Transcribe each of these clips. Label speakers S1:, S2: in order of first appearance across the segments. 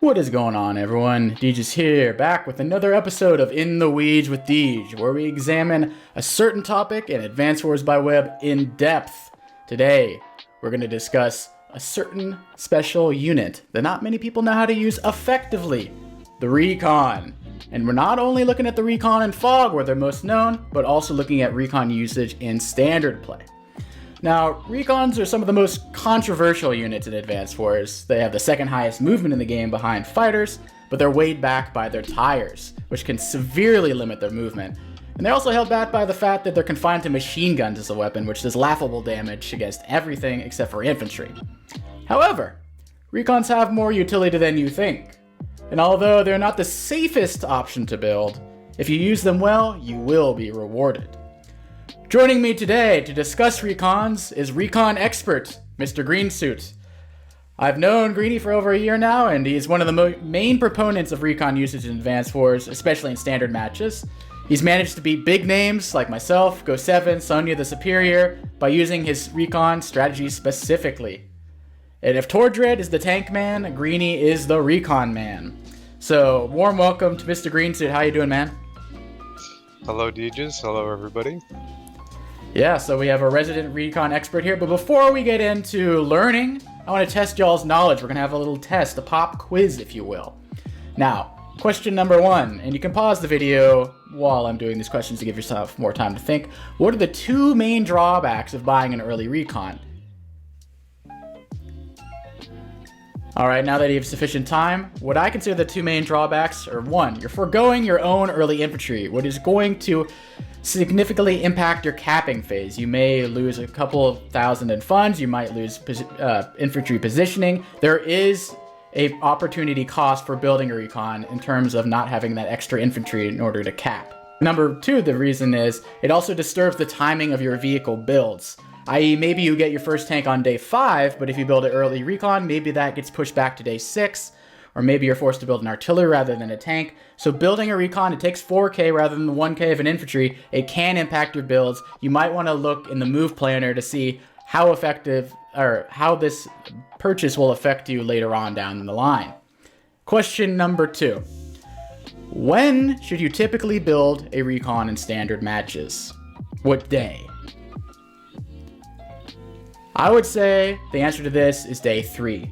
S1: What is going on, everyone? Deej is here, back with another episode of In the Weeds with Deej, where we examine a certain topic in Advanced Wars by Web in depth. Today, we're going to discuss a certain special unit that not many people know how to use effectively, the Recon. And we're not only looking at the Recon in Fog, where they're most known, but also looking at Recon usage in Standard play. Now, Recons are some of the most controversial units in Advanced Wars. They have the second highest movement in the game behind fighters, but they're weighed back by their tires, which can severely limit their movement. And they're also held back by the fact that they're confined to machine guns as a weapon, which does laughable damage against everything except for infantry. However, Recons have more utility than you think. And although they're not the safest option to build, if you use them well, you will be rewarded. Joining me today to discuss Recons is Recon expert, Mr. Greensuit. I've known Greenie for over a year now, and he's one of the main proponents of Recon usage in Advanced Wars, especially in standard matches. He's managed to beat big names like myself, Go7, Sonya the Superior, by using his Recon strategy specifically. And if Tordred is the tank man, Greenie is the Recon man. So, warm welcome to Mr. Greensuit. How you doing, man?
S2: Hello, Deeges. Hello, everybody.
S1: Yeah, so we have a resident Recon expert here, but before we get into learning, I want to test y'all's knowledge. We're going to have a little test, a pop quiz, if you will. Now, question number 1, and you can pause the video while I'm doing these questions to give yourself more time to think. What are the two main drawbacks of buying an early Recon? Alright, now that you have sufficient time, what I consider the two main drawbacks are 1, you're foregoing your own early infantry, what is going to significantly impact your capping phase. You may lose a couple of thousand in funds, you might lose infantry positioning. There is a opportunity cost for building a Recon in terms of not having that extra infantry in order to cap. Number 2, the reason is it also disturbs the timing of your vehicle builds. I.e., maybe you get your first tank on day 5, but if you build an early Recon, maybe that gets pushed back to day 6, or maybe you're forced to build an artillery rather than a tank. So building a Recon, it takes 4k rather than the 1k of an infantry. It can impact your builds. You might want to look in the move planner to see how effective, or how this purchase will affect you later on down the line. Question number 2. When should you typically build a Recon in standard matches? What day? I would say the answer to this is day 3.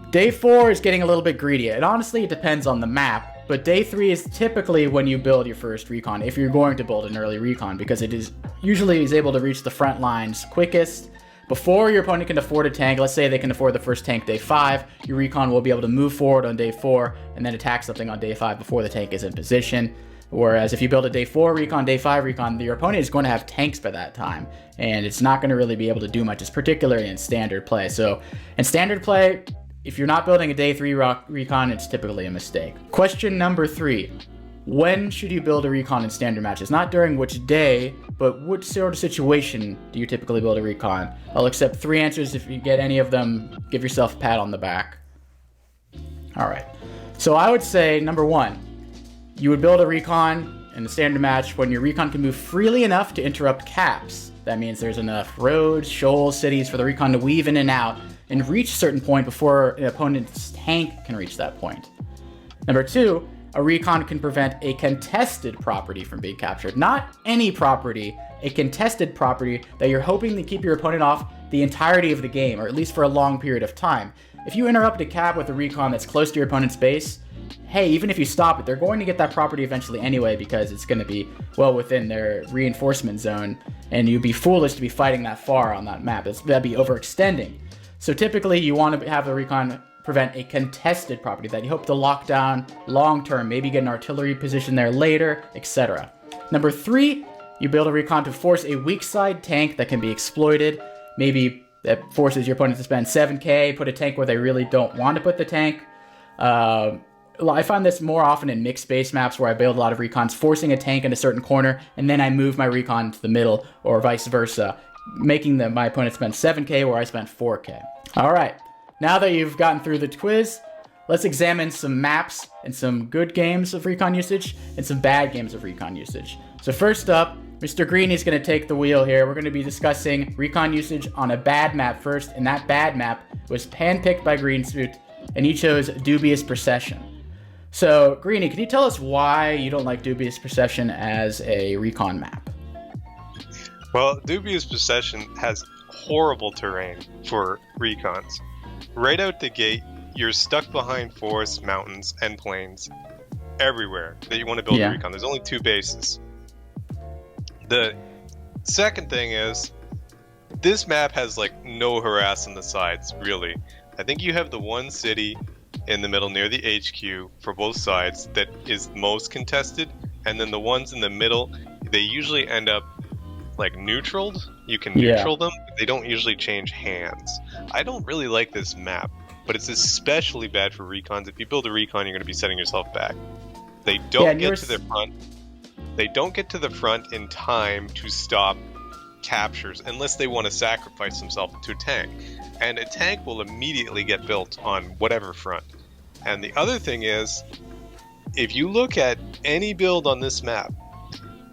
S1: Day 4 is getting a little bit greedy, and honestly it depends on the map, but day 3 is typically when you build your first Recon, if you're going to build an early Recon, because it is usually able to reach the front lines quickest. Before your opponent can afford a tank, let's say they can afford the first tank day 5, your Recon will be able to move forward on day 4 and then attack something on day 5 before the tank is in position. Whereas if you build a day 4 Recon, day 5 Recon, your opponent is going to have tanks by that time, and it's not going to really be able to do much, particularly in standard play. So in standard play, if you're not building a day 3 Recon, it's typically a mistake. Question number 3. When should you build a Recon in standard matches? Not during which day, but which sort of situation do you typically build a Recon? I'll accept 3 answers. If you get any of them, give yourself a pat on the back. Alright, so I would say number 1, you would build a Recon in the standard match when your Recon can move freely enough to interrupt caps. That means there's enough roads, shoals, cities for the Recon to weave in and out and reach a certain point before an opponent's tank can reach that point. Number 2, a Recon can prevent a contested property from being captured. Not any property, a contested property that you're hoping to keep your opponent off the entirety of the game, or at least for a long period of time. If you interrupt a cap with a Recon that's close to your opponent's base, hey, even if you stop it, they're going to get that property eventually anyway, because it's going to be well within their reinforcement zone, and you'd be foolish to be fighting that far on that map. That'd be overextending. So typically you want to have the Recon prevent a contested property that you hope to lock down long term, maybe get an artillery position there later, etc. Number 3, you build a Recon to force a weak side tank that can be exploited. Maybe that forces your opponent to spend 7k, put a tank where they really don't want to put the tank. I find this more often in mixed base maps where I build a lot of Recons, forcing a tank in a certain corner, and then I move my Recon to the middle, or vice versa, making my opponent spend 7k where I spent 4k. Alright, now that you've gotten through the quiz, let's examine some maps and some good games of Recon usage and some bad games of Recon usage. So first up, Mr. Greenie's going to take the wheel here. We're going to be discussing Recon usage on a bad map first, and that bad map was handpicked by Greensuit and you chose Dubious Procession. So, Greenie, can you tell us why you don't like Dubious Procession as a recon map?
S2: Well, Dubious Procession has horrible terrain for recons. Right out the gate, you're stuck behind forests, mountains, and plains everywhere that you want to build a recon. There's only 2 bases. The second thing is, this map has like no harass on the sides, really. I think you have the one city in the middle near the HQ for both sides that is most contested, and then the ones in the middle, they usually end up like neutraled. You can neutral them, but they don't usually change hands. I don't really like this map, but it's especially bad for recons. If you build a recon, you're going to be setting yourself back. They don't get to the front. They don't get to the front in time to stop captures unless they want to sacrifice themselves to a tank, and a tank will immediately get built on whatever front. And the other thing is, if you look at any build on this map,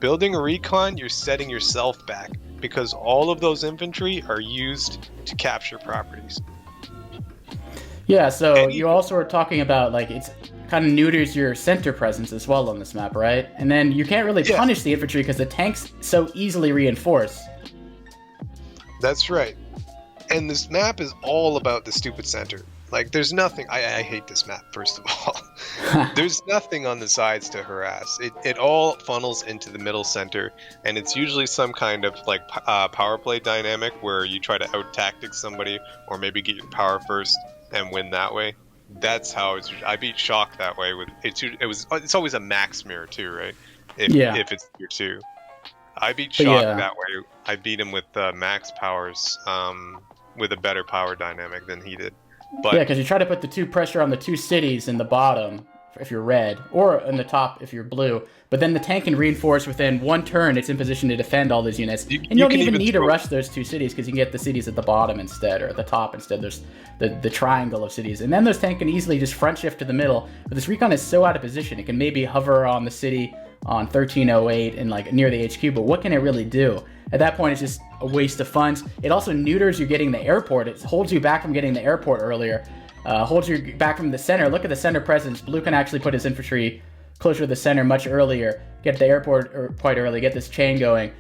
S2: building a recon, you're setting yourself back because all of those infantry are used to capture properties.
S1: Yeah, so you also were talking about like it's kind of neuters your center presence as well on this map, right? And then you can't really punish the infantry because the tanks so easily reinforce.
S2: That's right. And this map is all about the stupid center. Like, there's nothing. I hate this map, first of all. There's nothing on the sides to harass. It all funnels into the middle center, and it's usually some kind of like power play dynamic where you try to out tactic somebody or maybe get your power first and win that way. That's how it's. I beat Shock that way with it's always a max mirror too, right? If it's tier 2. I beat Shock that way. I beat him with max powers, with a better power dynamic than he did. But
S1: because you try to put the 2 pressure on the 2 cities in the bottom if you're red, or in the top if you're blue. But then the tank can reinforce within 1 turn. It's in position to defend all those units, and you don't even need to rush those 2 cities because you can get the cities at the bottom instead, or at the top instead. There's the triangle of cities, and then those tank can easily just front shift to the middle. But this recon is so out of position, it can maybe hover on the city on 1308 and like near the HQ, but what can it really do? At that point, it's just a waste of funds. It also neuters you getting the airport. It holds you back from getting the airport earlier. Holds you back from the center. Look at the center presence. Blue can actually put his infantry closer to the center much earlier, get the airport quite early, get this chain going.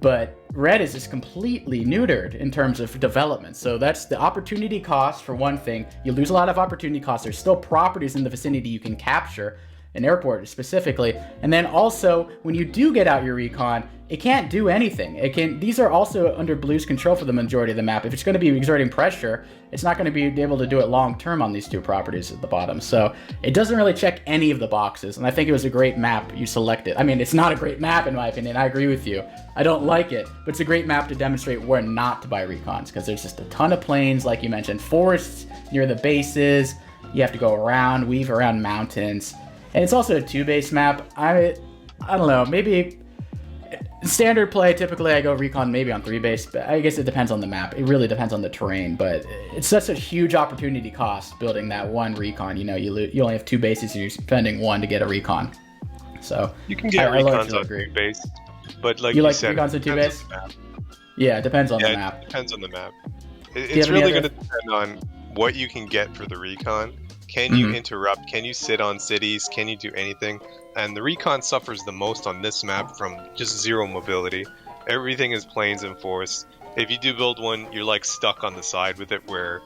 S1: But red is just completely neutered in terms of development. So that's the opportunity cost for one thing. You lose a lot of opportunity costs. There's still properties in the vicinity you can capture, an airport specifically. And then also, when you do get out your recon, it can't do anything. These are also under blue's control for the majority of the map. If it's going to be exerting pressure, it's not going to be able to do it long term on these 2 properties at the bottom. So it doesn't really check any of the boxes. And I think it was a great map you selected. I mean, it's not a great map in my opinion. I agree with you. I don't like it, but it's a great map to demonstrate where not to buy recons, because there's just a ton of plains, like you mentioned, forests near the bases. You have to go around, weave around mountains. And it's also a 2-base map. I don't know, maybe standard play, typically I go recon maybe on 3-base, but I guess it depends on the map. It really depends on the terrain, but it's such a huge opportunity cost building that 1 recon. You know, you only have 2 bases and you're spending 1 to get a recon. So
S2: you can get recons on 3-base, but like you said,
S1: recons on 2-base? Yeah, it depends on the map.
S2: It depends on the map. It's really going to depend on what you can get for the recon. Can you interrupt? Can you sit on cities? Can you do anything? And the recon suffers the most on this map from just 0 mobility. Everything is plains and forests. If you do build one, you're like stuck on the side with it where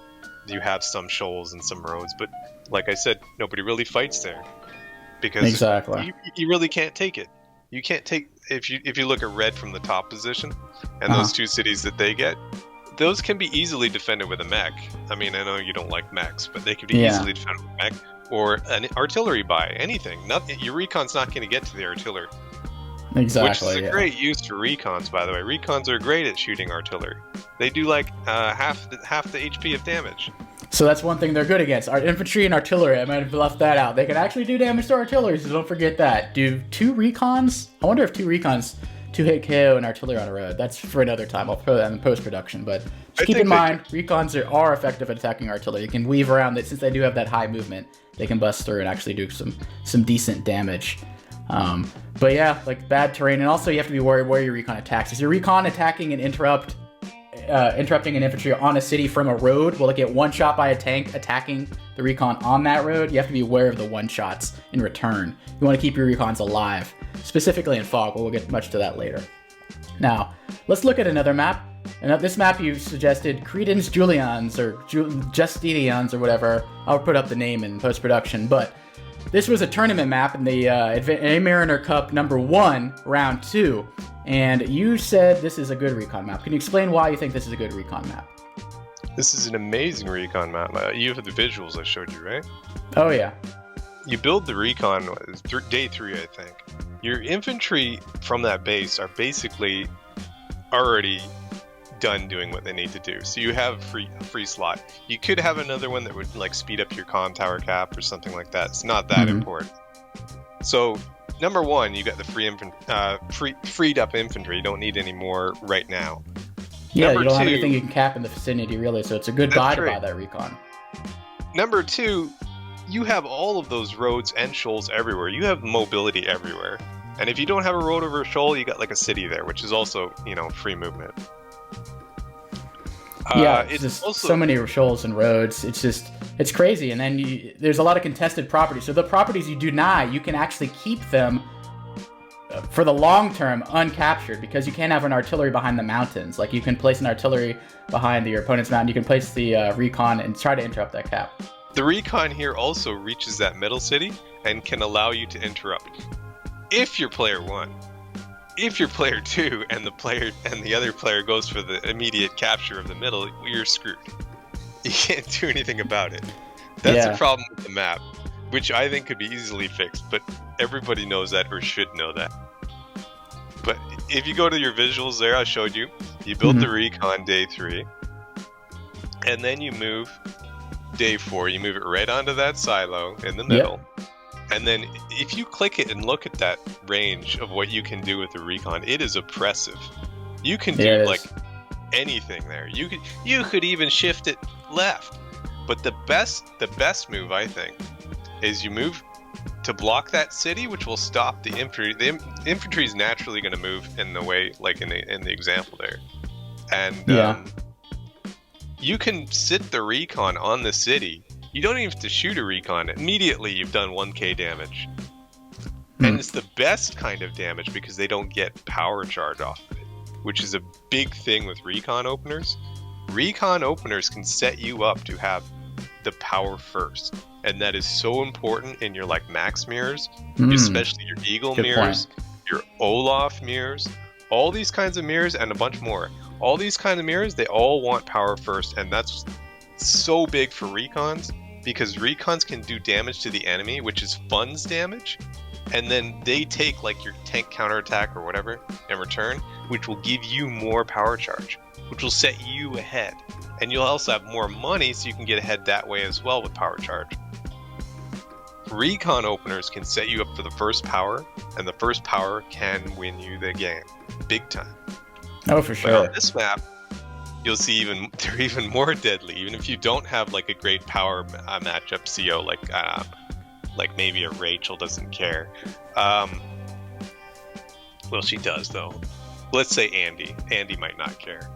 S2: you have some shoals and some roads. But like I said, nobody really fights there because you really can't take it. You can't take if you look at red from the top position and those 2 cities that they get. Those can be easily defended with a mech. I mean, I know you don't like mechs, but they can be easily defended with a mech or an artillery buy. Anything. Your recon's not going to get to the artillery.
S1: Exactly.
S2: Which is a great use for recons, by the way. Recons are great at shooting artillery. They do like half the HP of damage.
S1: So that's one thing they're good against. Our infantry and artillery. I might have left that out. They can actually do damage to artillery, so don't forget that. Do 2 recons? I wonder if 2 recons 2-hit KO and artillery on a road. That's for another time. I'll throw that in post-production. But just keep in mind, recons are effective at attacking artillery. You can weave around it. Since they do have that high movement, they can bust through and actually do some decent damage. But yeah, like bad terrain. And also you have to be worried where your recon attacks. Is your recon attacking an interrupt interrupting an infantry on a city from a road will get one shot by a tank attacking the recon on that road. You have to be aware of the one shots in return. You want to keep your recons alive, specifically in fog, but we'll get much to that later. Now, let's look at another map. And this map you suggested, Credence Julians or Justinians or whatever. I'll put up the name in post-production, but this was a tournament map in the A Mariner Cup #1, round 2. And you said this is a good recon map. Can you explain why you think this is a good recon map?
S2: This is an amazing recon map. You have the visuals I showed you, right?
S1: Oh, yeah.
S2: You build the recon day 3, I think. Your infantry from that base are basically already done doing what they need to do. So you have free slot. You could have another one that would like speed up your con tower cap or something like that. It's not that important. So number 1, you got the freed up infantry. You don't need any more right now.
S1: Yeah,
S2: number
S1: you don't have
S2: 2,
S1: anything you can cap in the vicinity really, so it's a good buy to buy that recon.
S2: Number 2, you have all of those roads and shoals everywhere. You have mobility everywhere. And if you don't have a road over a shoal, you got like a city there, which is also, free movement.
S1: Yeah, it's just also so many shoals and roads. It's crazy. And then there's a lot of contested properties. So the properties you deny, you can actually keep them for the long term uncaptured because you can't have an artillery behind the mountains. Like you can place an artillery behind your opponent's mountain. You can place the recon and try to interrupt that cap.
S2: The recon here also reaches that middle city and can allow you to interrupt. If you're player 1. If you're player 2 and the other player goes for the immediate capture of the middle, you're screwed. You can't do anything about it. That's a problem with the map, which I think could be easily fixed, but everybody knows that or should know that. But if you go to your visuals there, I showed you, you build the recon day 3, and then you move day 4, you move it right onto that silo in the middle. Yep. And then if you click it and look at that range of what you can do with the recon, it is oppressive. You can do like anything there. You could even shift it left. But the best move, I think, is you move to block that city, which will stop the infantry. The infantry is naturally going to move in the way, like in the example there. And you can sit the recon on the city. You don't even have to shoot a recon. Immediately, you've done 1k damage. And it's the best kind of damage because they don't get power charge off of it, which is a big thing with recon openers. Recon openers can set you up to have the power first. And that is so important in your like max mirrors, especially your Eagle mirrors, your Olaf mirrors, all these kinds of mirrors and a bunch more. All these kinds of mirrors, they all want power first, and that's so big for recons because recons can do damage to the enemy, which is funds damage, and then they take like your tank counterattack or whatever in return, which will give you more power charge, which will set you ahead. And you'll also have more money so you can get ahead that way as well with power charge. Recon openers can set you up for the first power, and the first power can win you the game. Big time.
S1: Oh, for sure.
S2: But on this map, you'll see they're even more deadly, even if you don't have like a great power matchup CO, like maybe a Rachel doesn't care. Well, she does though. Let's say Andy. Andy might not care.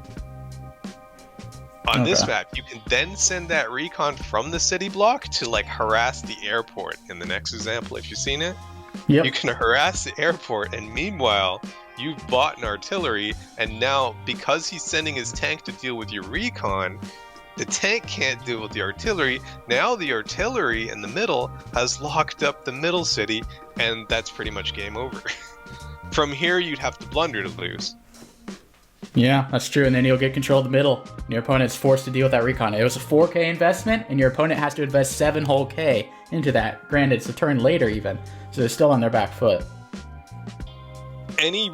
S2: On this map, you can then send that recon from the city block to like harass the airport. In the next example, if you've seen it, you can harass the airport, and meanwhile, you've bought an artillery, and now because he's sending his tank to deal with your recon, the tank can't deal with the artillery. Now the artillery in the middle has locked up the middle city, and that's pretty much game over. From here, you'd have to blunder to lose.
S1: Yeah, that's true, and then you'll get control of the middle. Your opponent's forced to deal with that recon. It was a 4k investment, and your opponent has to invest 7 whole k into that. Granted, it's a turn later even, so they're still on their back foot.
S2: Any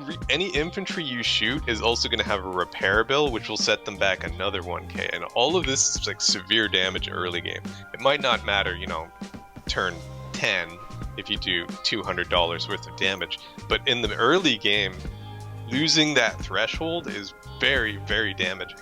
S2: infantry you shoot is also going to have a repair bill, which will set them back another 1k, and all of this is like severe damage early game. It might not matter, turn 10 if you do $200 worth of damage, but in the early game, losing that threshold is very, very damaging.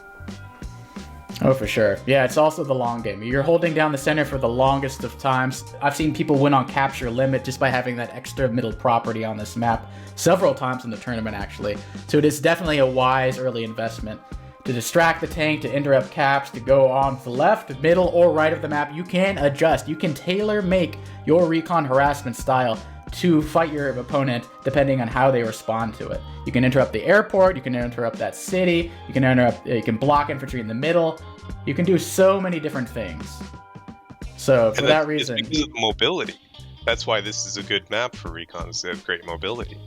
S1: Oh, for sure. Yeah, it's also the long game. You're holding down the center for the longest of times. I've seen people win on capture limit just by having that extra middle property on this map several times in the tournament, actually. So it is definitely a wise early investment to distract the tank, to interrupt caps, to go on the left, middle, or right of the map. You can adjust. You can tailor make your recon harassment style to fight your opponent depending on how they respond to it. You can interrupt the airport, you can interrupt that city, you can block infantry in the middle. You can do so many different things. So for that reason,
S2: it's because of the mobility. That's why this is a good map for recons. They have great mobility.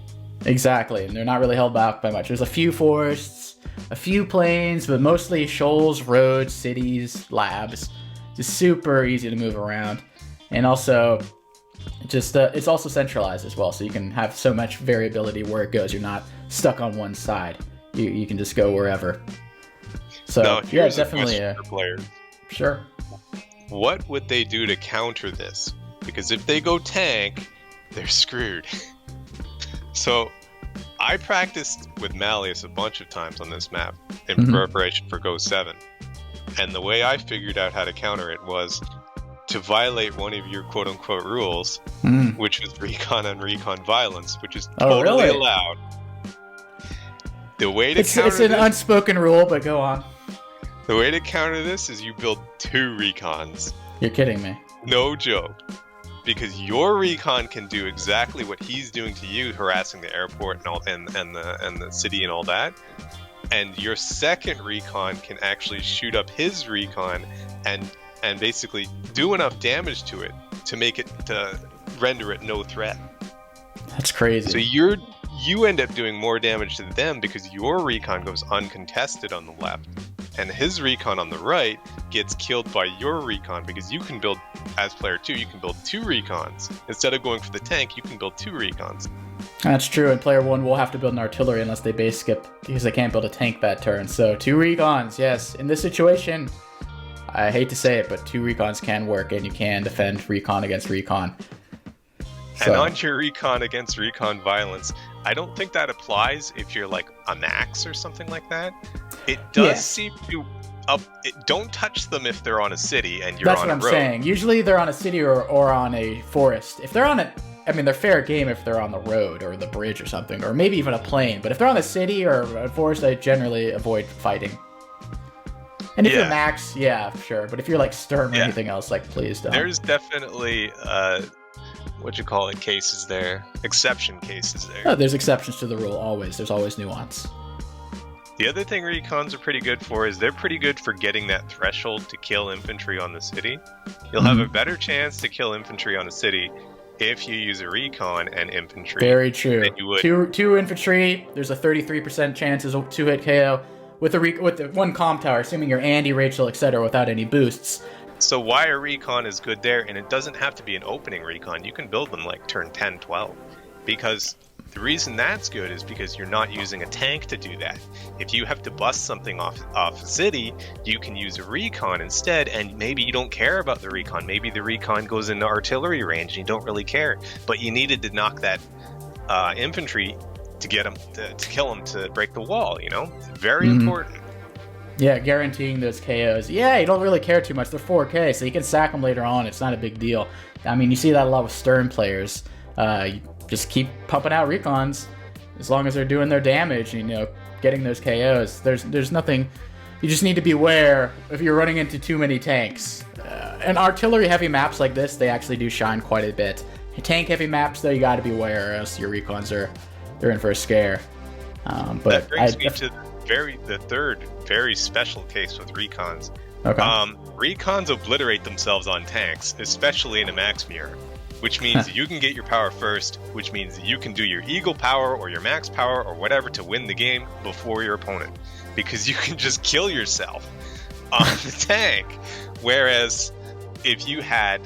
S1: Exactly, and they're not really held back by much. There's a few forests, a few plains, but mostly shoals, roads, cities, labs. Just super easy to move around. And also, just it's also centralized as well, so you can have so much variability where it goes. You're not stuck on one side. You can just go wherever. So
S2: now,
S1: yeah, definitely
S2: a player.
S1: Sure.
S2: What would they do to counter this? Because if they go tank, they're screwed. So I practiced with Malleus a bunch of times on this map in preparation for Go 7. And the way I figured out how to counter it was to violate one of your quote-unquote rules, which was recon on recon violence, which is totally allowed. The way to counter
S1: it's an unspoken rule, but go on.
S2: The way to counter this is you build 2 recons.
S1: You're kidding me.
S2: No joke. Because your recon can do exactly what he's doing to you, harassing the airport and all, and the city and all that. And your second recon can actually shoot up his recon and basically do enough damage to it to make it to render it no threat.
S1: That's crazy.
S2: So you end up doing more damage to them because your recon goes uncontested on the left, and his recon on the right gets killed by your recon because you can build, as player 2, you can build 2 recons. Instead of going for the tank, you can build 2 recons.
S1: That's true, and player 1 will have to build an artillery unless they base skip because they can't build a tank that turn. So 2 recons, yes. In this situation, I hate to say it, but 2 recons can work, and you can defend recon against recon.
S2: So. And on your recon against recon violence, I don't think that applies if you're like a max or something like that. It does seem to don't touch them if they're on a city and you're on a road. That's what I'm saying.
S1: Usually they're on a city or on a forest. If they're on a, I mean, they're fair game if they're on the road or the bridge or something, or maybe even a plane. But if they're on a city or a forest, I generally avoid fighting. And if you're max, yeah, sure. But if you're like Sturm or anything else, like, please don't.
S2: There's definitely cases there, exception cases there.
S1: Oh, there's exceptions to the rule always. There's always nuance.
S2: The other thing recons are pretty good for is they're pretty good for getting that threshold to kill infantry on the city. You'll have a better chance to kill infantry on a city if you use a recon and infantry.
S1: Very true.
S2: Than you would.
S1: Two infantry, there's a 33% chance of 2-hit KO with the 1 comm tower, assuming you're Andy, Rachel, etc., without any boosts.
S2: So why a recon is good there, and it doesn't have to be an opening recon. You can build them like turn 10, 12. Because the reason that's good is because you're not using a tank to do that. If you have to bust something off a city, you can use a recon instead, and maybe you don't care about the recon. Maybe the recon goes into artillery range and you don't really care. But you needed to knock that infantry to get them to kill them to break the wall, you know? Very important.
S1: Yeah, guaranteeing those KOs. Yeah, you don't really care too much. They're 4K, so you can sack them later on. It's not a big deal. I mean, you see that a lot with Stern players. You just keep pumping out recons as long as they're doing their damage, you know, getting those KOs. There's nothing. You just need to be aware if you're running into too many tanks. And artillery-heavy maps like this, they actually do shine quite a bit. Tank-heavy maps, though, you got to be aware, or else your recons they're in for a scare. But
S2: that brings me to the third very special case with recons.
S1: Okay.
S2: Recons obliterate themselves on tanks, especially in a max mirror, which means you can get your power first, which means you can do your eagle power or your max power or whatever to win the game before your opponent, because you can just kill yourself on the tank. Whereas if you had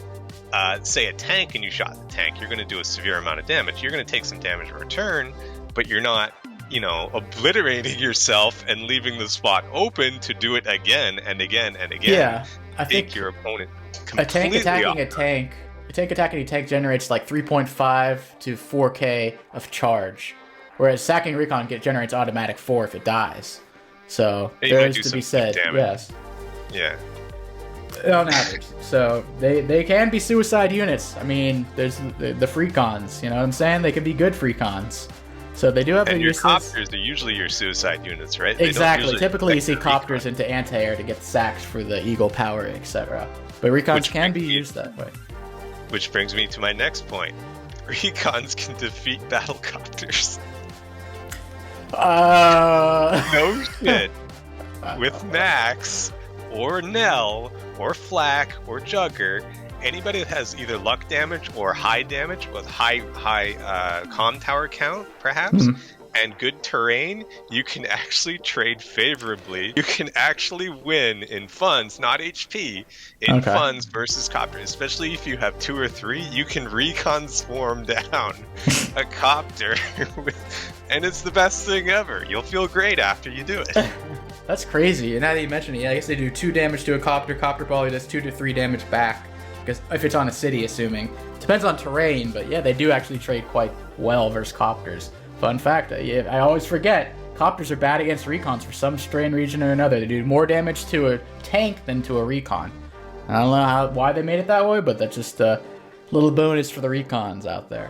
S2: say a tank and you shot the tank, you're going to do a severe amount of damage. You're going to take some damage in return, but you're not, obliterating yourself and leaving the spot open to do it again and again and again.
S1: Yeah, I think
S2: your opponent
S1: a tank attacking a tank generates like 3.5 to 4K of charge, whereas sacking recon generates automatic 4 if it dies. So there is to be said, yes.
S2: Yeah.
S1: On average. So they can be suicide units. I mean, there's the free cons, you know what I'm saying? They can be good free cons. So they do have their
S2: And your
S1: uses.
S2: copters are usually your suicide units, right?
S1: Exactly. Typically, you see copters into anti-air to get sacks for the Eagle power, etc. But recons can be used that way.
S2: Which brings me to my next point. Recons can defeat battlecopters. No shit. With Max, or Nell, or Flak, or Jugger, anybody that has either luck damage or high damage with high comm tower count, perhaps, and good terrain, you can actually trade favorably. You can actually win in funds, not HP, in funds versus copters. Especially if you have 2 or 3, you can recon swarm down a copter, and it's the best thing ever. You'll feel great after you do it.
S1: That's crazy. And now that you mention it, I guess they do 2 damage to a copter. Copter probably does 2 to 3 damage back. Because if it's on a city, assuming. Depends on terrain, but yeah, they do actually trade quite well versus copters. Fun fact, I always forget, copters are bad against recons for some strange reason or another. They do more damage to a tank than to a recon. I don't know why they made it that way, but that's just a little bonus for the recons out there.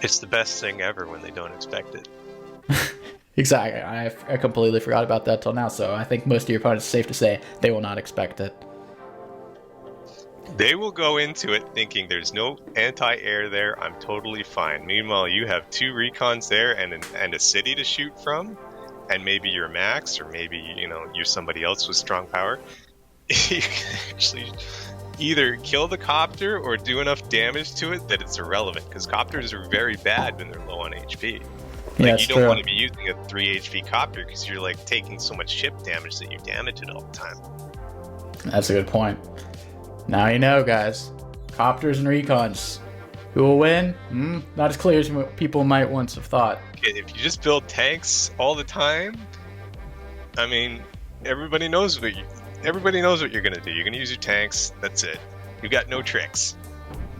S2: It's the best thing ever when they don't expect it.
S1: Exactly. I completely forgot about that till now, so I think most of your opponents, safe to say, they will not expect it.
S2: They will go into it thinking there's no anti-air there, I'm totally fine. Meanwhile, you have 2 recons there and a city to shoot from, and maybe you're Max, or maybe, you're somebody else with strong power. You can actually either kill the copter or do enough damage to it that it's irrelevant, because copters are very bad when they're low on HP.
S1: Yeah,
S2: you don't want to be using a 3 HP copter because you're taking so much ship damage that you damage it all the time.
S1: That's a good point. Now you know, guys. Copters and recons. Who will win? Not as clear as people might once have thought.
S2: If you just build tanks all the time, I mean, everybody knows what you're gonna do. You're gonna use your tanks. That's it. You got no tricks.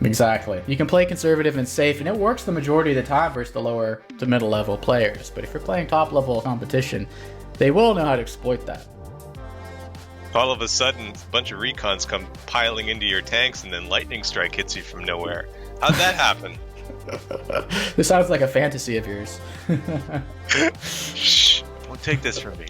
S1: Exactly. You can play conservative and safe, and it works the majority of the time versus the lower to middle level players. But if you're playing top level competition, they will know how to exploit that.
S2: All of a sudden, a bunch of recons come piling into your tanks, and then lightning strike hits you from nowhere. How'd that happen?
S1: This sounds like a fantasy of yours.
S2: Shh! Don't take this from me.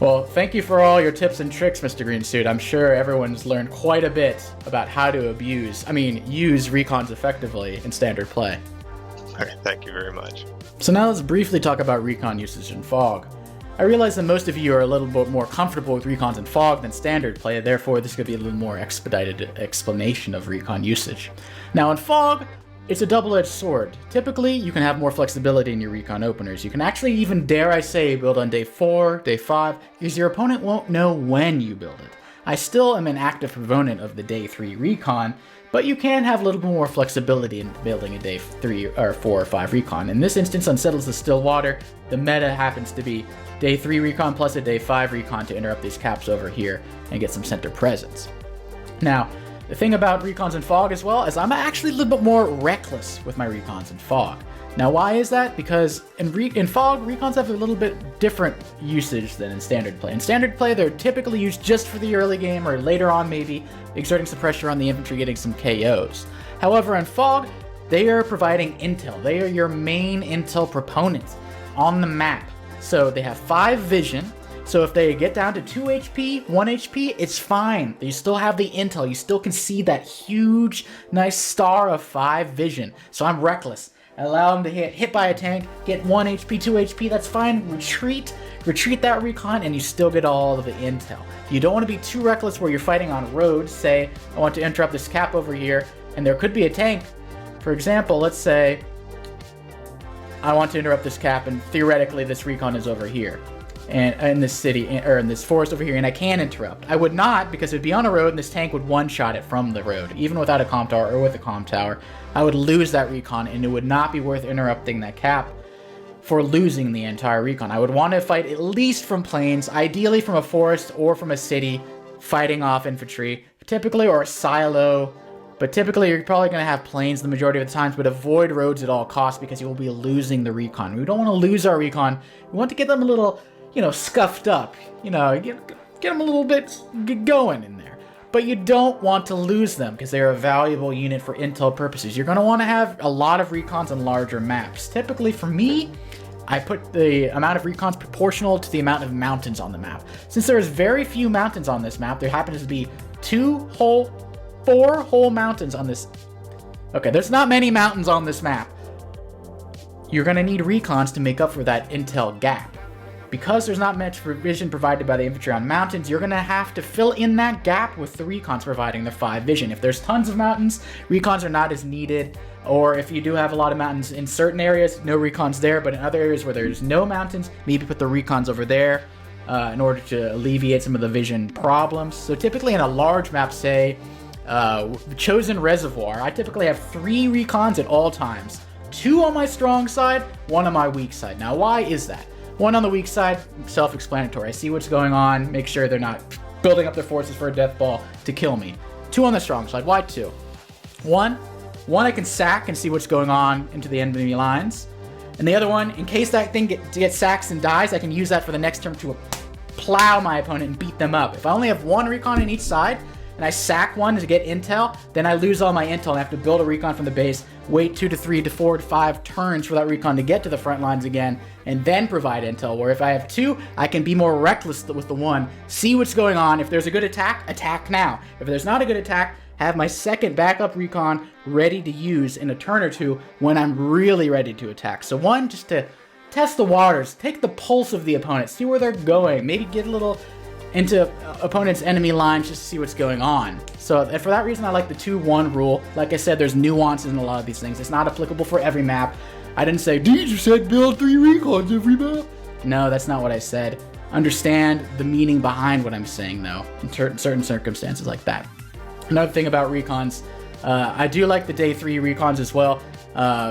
S1: Well, thank you for all your tips and tricks, Mr. Greensuit. I'm sure everyone's learned quite a bit about how to use recons effectively in standard play.
S2: All right, thank you very much.
S1: So now let's briefly talk about recon usage in Fog. I realize that most of you are a little bit more comfortable with recons in Fog than standard play, therefore this could be a little more expedited explanation of recon usage. Now in Fog, it's a double-edged sword. Typically, you can have more flexibility in your recon openers. You can actually even, dare I say, build on day 4, day 5, because your opponent won't know when you build it. I still am an active proponent of the day 3 recon, but you can have a little bit more flexibility in building a day 3 or 4 or 5 recon. In this instance, Unsettles the Still Water, the meta happens to be day 3 recon plus a day 5 recon to interrupt these caps over here and get some center presence. Now, the thing about recons in Fog as well is I'm actually a little bit more reckless with my recons in Fog. Now why is that? Because in Fog, recons have a little bit different usage than in standard play. In standard play, they're typically used just for the early game or later on maybe, exerting some pressure on the infantry, getting some KOs. However, in Fog, they are providing intel. They are your main intel proponents on the map. So they have 5 vision. So if they get down to 2 HP, 1 HP, it's fine. You still have the intel. You still can see that huge, nice star of 5 vision. So I'm reckless. I allow them to hit by a tank, get 1 HP, 2 HP, that's fine. Retreat that recon, and you still get all of the intel. You don't want to be too reckless where you're fighting on roads. Say, I want to interrupt this cap over here, and there could be a tank. For example, let's say I want to interrupt this cap, and theoretically this recon is over here. And in this city, or in this forest over here, and I can interrupt. I would not, because it would be on a road, and this tank would one-shot it from the road. Even without a comm tower, or with a comm tower, I would lose that recon, and it would not be worth interrupting that cap for losing the entire recon. I would want to fight at least from plains, ideally from a forest or from a city, fighting off infantry, typically, or a silo. But typically, you're probably going to have plains the majority of the times, but avoid roads at all costs, because you will be losing the recon. We don't want to lose our recon. We want to get them a little, scuffed up, get them a little bit going in there. but you don't want to lose them because they're a valuable unit for intel purposes. You're going to want to have a lot of recons on larger maps. Typically for me, I put the amount of recons proportional to the amount of mountains on the map. Since there's very few mountains on this map, there happens to be 4 whole mountains on this. Okay, there's not many mountains on this map. You're going to need recons to make up for that intel gap. Because there's not much vision provided by the infantry on mountains, you're going to have to fill in that gap with the recons providing the 5 vision. If there's tons of mountains, recons are not as needed. Or if you do have a lot of mountains in certain areas, no recons there. But in other areas where there's no mountains, maybe put the recons over there in order to alleviate some of the vision problems. So typically in a large map, say, Chosen Reservoir, I typically have 3 recons at all times. 2 on my strong side, 1 on my weak side. Now, why is that? 1 on the weak side, self-explanatory. I see what's going on, make sure they're not building up their forces for a death ball to kill me. 2 on the strong side. Why 2? 1, I can sack and see what's going on into the enemy lines. And the other one, in case that thing gets sacks and dies, I can use that for the next turn to plow my opponent and beat them up. If I only have 1 recon in each side, and I sack 1 to get intel, then I lose all my intel and I have to build a recon from the base, wait 2 to 3 to 4 to 5 turns for that recon to get to the front lines again, and then provide intel. Where if I have 2, I can be more reckless with the 1, see what's going on. If there's a good attack, attack now. If there's not a good attack, have my second backup recon ready to use in a turn or 2 when I'm really ready to attack. So 1, just to test the waters, take the pulse of the opponent, see where they're going, maybe get a little into opponent's enemy lines just to see what's going on. So for that reason, I like the 2-1 rule. Like I said, there's nuances in a lot of these things. It's not applicable for every map. I didn't say, Deej, you said build 3 recons every map. No, that's not what I said. Understand the meaning behind what I'm saying, though, in certain circumstances like that. Another thing about recons, I do like the day 3 recons as well,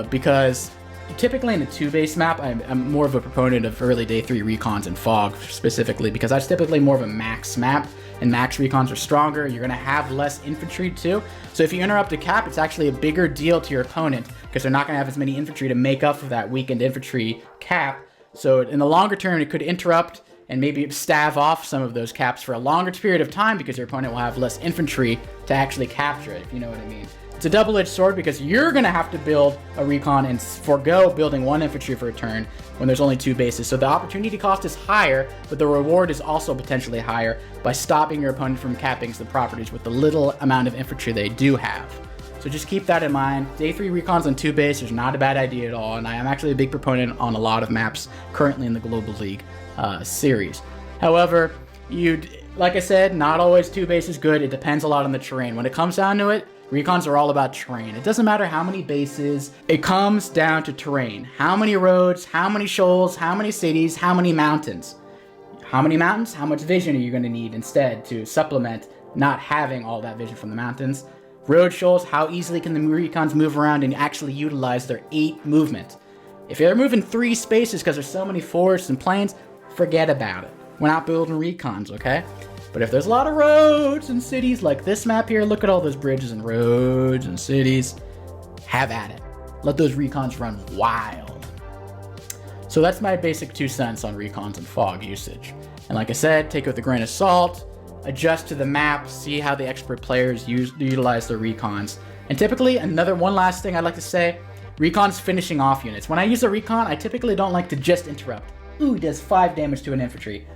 S1: because typically in a 2-base map, I'm more of a proponent of early day 3 recons and fog specifically, because that's typically more of a max map, and max recons are stronger. You're going to have less infantry too. So if you interrupt a cap, it's actually a bigger deal to your opponent, because they're not going to have as many infantry to make up for that weakened infantry cap. So in the longer term, it could interrupt and maybe stave off some of those caps for a longer period of time, because your opponent will have less infantry to actually capture it, if you know what I mean. It's a double-edged sword, because you're going to have to build a recon and forego building 1 infantry for a turn when there's only 2 bases. So the opportunity cost is higher, but the reward is also potentially higher by stopping your opponent from capping the properties with the little amount of infantry they do have. So just keep that in mind. Day 3 recons on 2 base is not a bad idea at all, and I am actually a big proponent on a lot of maps currently in the Global League series. However, like I said, not always 2 base is good. It depends a lot on the terrain. When it comes down to it, recons are all about terrain. It doesn't matter how many bases, it comes down to terrain. How many roads, how many shoals, how many cities, how many mountains. How many mountains? How much vision are you going to need instead to supplement not having all that vision from the mountains? Road shoals, how easily can the recons move around and actually utilize their 8 movement? If they're moving 3 spaces because there's so many forests and plains, forget about it. We're not building recons, okay? But if there's a lot of roads and cities like this map here, look at all those bridges and roads and cities, have at it. Let those recons run wild. So that's my basic 2 cents on recons and fog usage. And like I said, take it with a grain of salt, adjust to the map, see how the expert players utilize their recons. And typically, one last thing I'd like to say, recons finishing off units. When I use a recon, I typically don't like to just interrupt. Ooh, he does 5 damage to an infantry.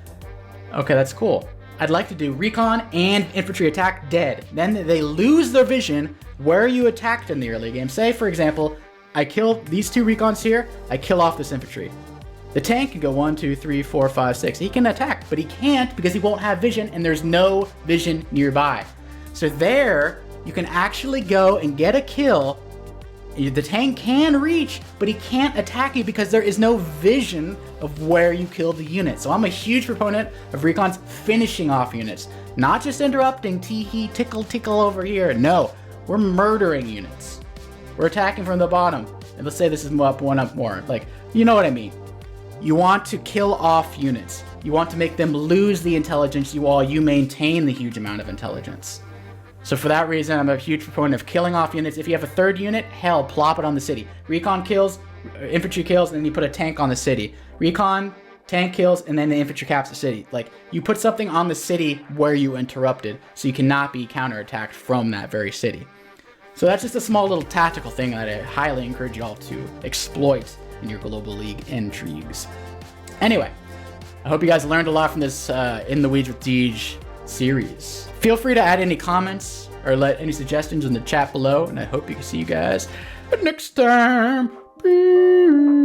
S1: Okay, that's cool. I'd like to do recon and infantry attack dead. Then they lose their vision where you attacked in the early game. Say, for example, I kill these 2 recons here, I kill off this infantry. The tank can go 1, 2, 3, 4, 5, 6. He can attack, but he can't because he won't have vision and there's no vision nearby. So there, you can actually go and get a kill. The tank can reach, but he can't attack you because there is no vision of where you killed the unit. So I'm a huge proponent of recons finishing off units. Not just interrupting, tee-hee, tickle, tickle over here. No, we're murdering units. We're attacking from the bottom. And let's say this is one up more. Like, you know what I mean. You want to kill off units. You want to make them lose the intelligence while you maintain the huge amount of intelligence. So for that reason, I'm a huge proponent of killing off units. If you have a 3rd unit, hell, plop it on the city. Recon kills, infantry kills, and then you put a tank on the city. Recon tank kills, and then the infantry caps the city. Like, you put something on the city where you interrupted, so you cannot be counterattacked from that very city. So that's just a small little tactical thing that I highly encourage you all to exploit in your Global League intrigues. Anyway, I hope you guys learned a lot from this In the Weeds with Deej series. Feel free to add any comments or let any suggestions in the chat below, and I hope you can see you guys next time. Peace.